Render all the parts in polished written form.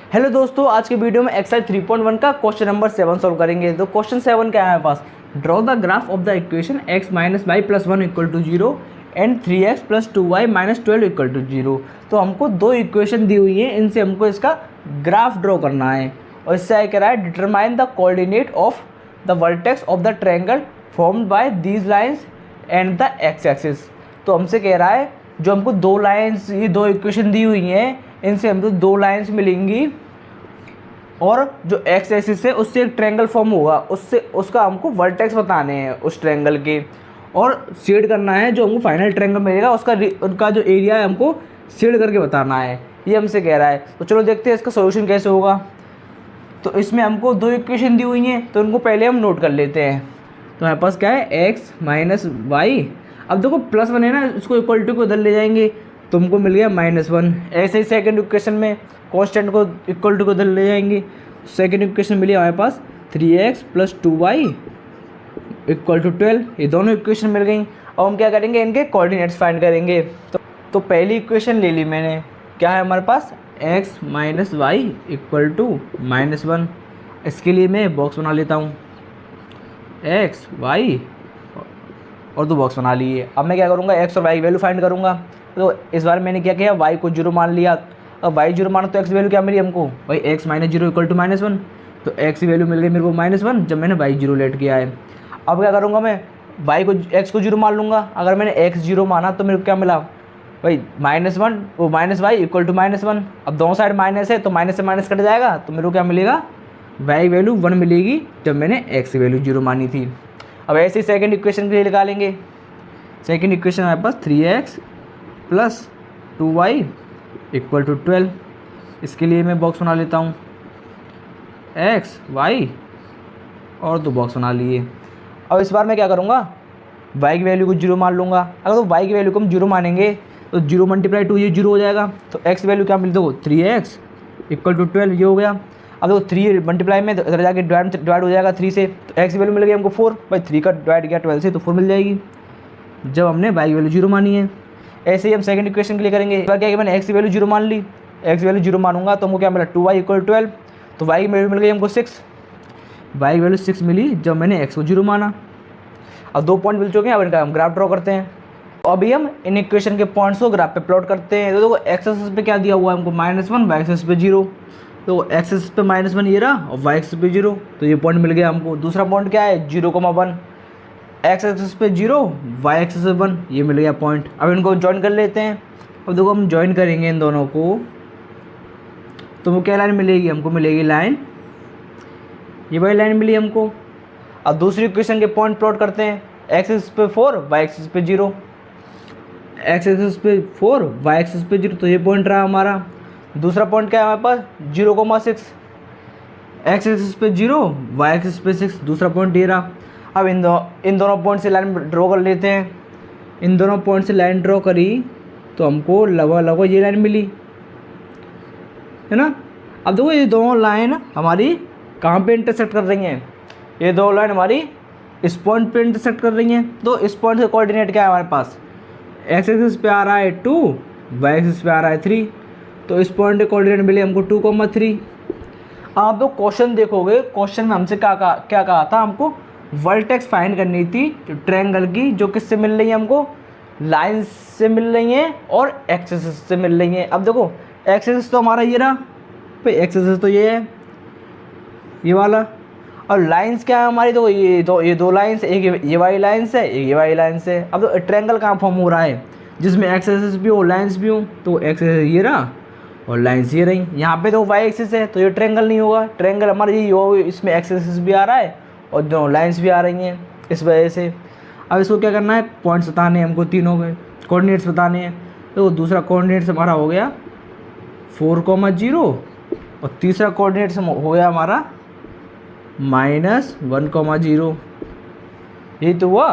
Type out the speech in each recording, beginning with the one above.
Hello दोस्तों, आज के वीडियो में एक्सरसाइज 3.1 का क्वेश्चन नंबर 7 सॉल्व करेंगे। तो क्वेश्चन 7 क्या है हमारे पास, draw the graph of the equation x minus Y plus 1 equal to 0 and 3x plus 2y minus 12 equal to 0। तो हमको दो इक्वेशन दी हुई है, इनसे हमको इसका ग्राफ ड्रॉ करना है। और इससे कह रहा है determine the coordinate of the vertex of the triangle formed by these lines and the x axis. तो हमसे कह रहा है जो हमको दो लाइन्स, ये दो इक्वेशन दी हुई हैं, इनसे हमको दो लाइन्स मिलेंगी और जो एक्स एक्सिस है उससे एक ट्रायंगल फॉर्म होगा, उससे उसका हमको वर्टेक्स बताने हैं उस ट्रायंगल के, और शेड करना है। जो हमको फाइनल ट्रायंगल मिलेगा उनका जो एरिया है हमको शेड करके बताना है, ये हमसे कह रहा है। तो चलो देखते हैं इसका सोल्यूशन कैसे होगा। तो इसमें हमको दो इक्वेशन दी हुई हैं, तो उनको पहले हम नोट कर लेते हैं। तो हमारे पास क्या है, एक्स माइनस वाई। अब देखो प्लस वन है ना, इसको इक्वल टू को उधर ले जाएंगे तो हमको मिल गया -1। ऐसे ही सेकंड इक्वेशन में कांस्टेंट को इक्वल टू को उधर ले जाएंगे, सेकंड इक्वेशन मिली हमारे पास 3x plus 2y equal to 12। ये दोनों इक्वेशन मिल गई। अब हम क्या करेंगे, इनके कोऑर्डिनेट्स फाइंड करेंगे। तो पहली इक्वेशन ले ली मैंने, क्या है हमारे पास x minus y equal to -1। इसके लिए मैं बॉक्स बना लेता हूँ, x y और दो बॉक्स बना लिए। अब मैं क्या करूँगा, x और y की वैल्यू फाइंड करूँगा। तो इस बार मैंने क्या किया, y को 0 मान लिया। अब y 0 माना तो x वैल्यू क्या मिली हमको, भाई x माइनस 0 इक्वल टू -1। तो x की वैल्यू मिल गई मेरे को -1 जब मैंने y 0 लेट किया है। अब क्या करूँगा, मैं y को x को 0 मान लूँगा। अगर मैंने x 0 माना तो मेरे को क्या मिला, भाई -1 वो माइनस वाई इक्वल टू -1। अब दोनों साइड माइनस है तो माइनस से माइनस कट जाएगा, तो मेरे को क्या मिलेगा, y वैल्यू 1 मिलेगी जब मैंने x की वैल्यू 0 मानी थी। अब ऐसे ही सेकंड इक्वेशन के लिए निकालेंगे। सेकंड इक्वेशन हमारे पास 3x plus 2y equal to 12। इसके लिए मैं बॉक्स बना लेता हूँ, x y और दो बॉक्स बना लिए। अब इस बार मैं क्या करूँगा, y की वैल्यू को 0 मान लूँगा। अगर तो y की वैल्यू को हम 0 मानेंगे तो 0 मल्टीप्लाई 2 ये 0 हो जाएगा। तो x वैल्यू क्या मिली, देखो 3x इक्वल टू 12 ये हो गया। अब देखो 3 मल्टीप्लाई में इधर जाके डिवाइड हो जाएगा 3 से, तो x की वैल्यू मिल गई हमको 4। भाई 3 का डिवाइड किया 12 से तो 4 मिल जाएगी जब हमने y की वैल्यू 0 मानी है। ऐसे ही हम सेकंड इक्वेशन के लिए करेंगे। एक बार क्या कि मैंने x की वैल्यू 0 मान ली, x की वैल्यू 0 मानूंगा तो हमको क्या मिला, 2y इक्वल 12। तो y की वैल्यू मिल गई हमको 6, y की वैल्यू 6 मिली जब मैंने x को 0 माना। अब दो पॉइंट मिल चुके हैं, अब इनका हम ग्राफ ड्रॉ करते हैं। तो अभी हम इन इक्वेशन के पॉइंट्स को ग्राफ पे प्लॉट करते हैं। तो देखो एक्स एक्सिस पे क्या दिया हुआ है हमको, -1, वाई एक्सिस पे 0। तो एक्स एक्सिस पे -1 ये रहा और वाई एक्सिस पे 0, तो ये पॉइंट मिल गया हमको। दूसरा पॉइंट क्या है, 0,1, एक्स एक्सिस पे 0, वाई एक्सिस पे 1, ये मिल गया पॉइंट। अब इनको ज्वाइन कर लेते हैं। अब देखो हम ज्वाइन करेंगे इन दोनों को, तो वो क्या लाइन मिलेगी हमको, मिलेगी लाइन, ये वही लाइन मिली हमको। अब दूसरी इक्वेशन के पॉइंट प्लॉट करते हैं, एक्स एक्सिस पे 4, वाई एक्सिस पे 0, एक्स एक्सिस पे 4, वाई एक्सिस पे 0, तो ये पॉइंट रहा हमारा। दूसरा पॉइंट क्या है हमारे पास, 0,6, एक्स एक्सिस पे 0, वाई एक्सिस पे 6, दूसरा पॉइंट ये रहा। अब इन दोनों पॉइंट से लाइन ड्रॉ कर लेते हैं। इन दोनों पॉइंट से लाइन ड्रॉ करी तो हमको लगभग ये लाइन मिली है ना। अब देखो ये दोनों लाइन हमारी कहाँ पे इंटरसेक्ट कर रही हैं, ये दो लाइन हमारी इस पॉइंट पे इंटरसेक्ट कर रही हैं। तो इस पॉइंट का कोऑर्डिनेट क्या है हमारे पास, एक्स एक्सिस पे आ रहा है 2, वाई एक्सिस पे आ रहा है 3। तो इस पॉइंट के कोऑर्डिनेट मिले हमको 2,3। आप तो क्वेश्चन देखोगे, क्वेश्चन में हमसे क्या कहा था, हमको वर्टेक्स फाइंड करनी थी ट्रायंगल की, जो किससे मिल रही है हमको, लाइन से मिल रही हैं और एक्सिस से मिल रही हैं। अब देखो एक्सिस तो हमारा ये रहा, भाई एक्सिस तो ये है, ये वाला, और लाइंस क्या है हमारी, तो ये दो लाइंस, एक ये वाली लाइंस है, एक ये वाली लाइंस है। अब तो ट्रायंगल कहाँ फॉर्म हो रहा है, जिसमें एक्सिस भी हो लाइंस भी हो। तो एक्सिस ये रहा और लाइंस ये रही। यहाँ पे तो वाई एक्सिस है तो ये ट्रायंगल नहीं होगा, ट्रायंगल हमारा ये हो, इसमें एक्सिस भी आ रहा है और दोनों लाइंस भी आ रही हैं, इस वजह से। अब इसको क्या करना है, पॉइंट्स बताने हैं हमको, तीनों के कोऑर्डिनेट्स बताने हैं। तो दूसरा कोऑर्डिनेट्स हमारा हो गया 4,0 और तीसरा कोऑर्डिनेट्स हो गया हमारा -1,0। यही तो हुआ।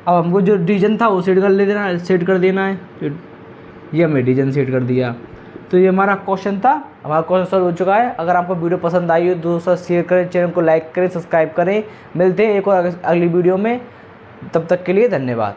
अब हमको जो रीजन था वो सेट कर देना है। फिर ये हमने रीजन सेट कर दिया। तो ये हमारा क्वेश्चन था, हमारा क्वेश्चन सॉल्व हो चुका है। अगर आपको वीडियो पसंद आई हो दोस्तों शेयर करें, चैनल को लाइक करें, सब्सक्राइब करें। मिलते हैं एक और अगली वीडियो में, तब तक के लिए धन्यवाद।